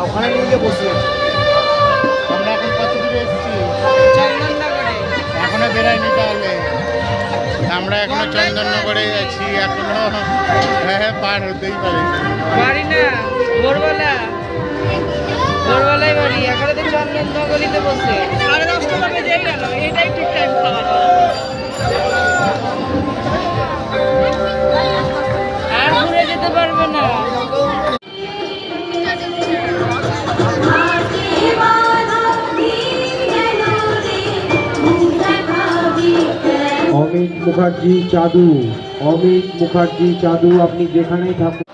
ওখানে নিয়ে বসে আমরা এখন কত দূরে এসেছি? এখনো বেরাইনি তাহলে আমরা এখনো চন্দননগরে আছি, এখনো হ্যাঁ পার হতেই পারে। বাড়ি না ভোরবেলায় বাড়ি, এখানে তো চন্দননগরীতে বসে 10:30 বেজে গেল, এটাই ঠিক টাইম খাওয়া আর ঘুরে যেতে পারবে না। অমিত মুখার্জি চাঁদু আপনি যেখানেই থাকুন।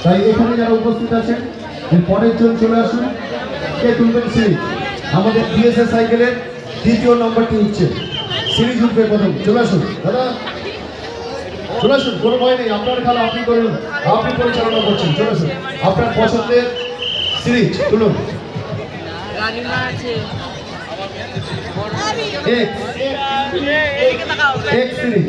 তাই এখানে যারা উপস্থিত আছেন পরের জন চলে আসুন। কে তুলবেন সিরিজ? আমাদের ডিএসএ সাইকেলের দ্বিতীয় নম্বরটি উঠছে, সিরিজ উঠবে প্রথম। চলে আসুন দাদা, চলে আসুন, কোনো ভয় নেই, আপনার খেলা আপনি করুন, আপনি পরিচালনা করছেন। চলে আসুন, আপনার পছন্দের সিরিজ তুলুন। এক সিরিজ